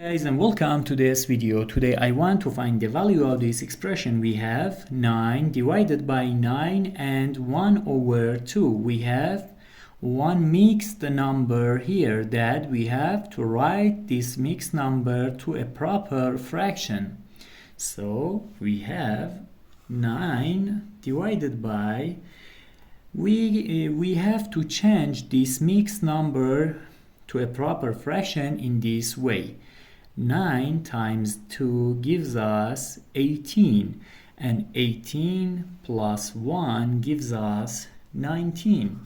Guys, and welcome to this video. Today I want to find the value of this expression. We have 9 divided by 9 and 1 over 2. We have one mixed number here that we have to write this mixed number to a proper fraction. So we have 9 divided by, we have to change this mixed number to a proper fraction in this way. 9 times 2 gives us 18, and 18 plus 1 gives us 19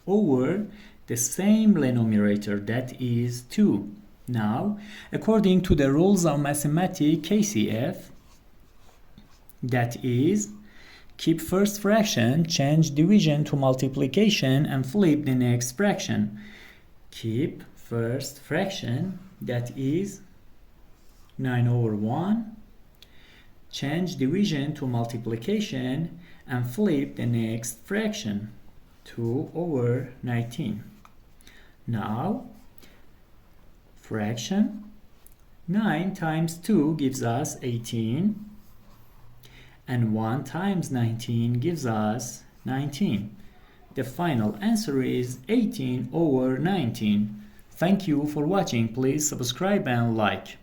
over the same numerator, that is 2. Now, according to the rules of mathematics KCF, that is, keep first fraction, change division to multiplication, and flip the next fraction. Keep first fraction, that is 9 over 1, change division to multiplication, and flip the next fraction, 2 over 19. Now, fraction 9 times 2 gives us 18, and 1 times 19 gives us 19. The final answer is 18 over 19. Thank you for watching. Please subscribe and like.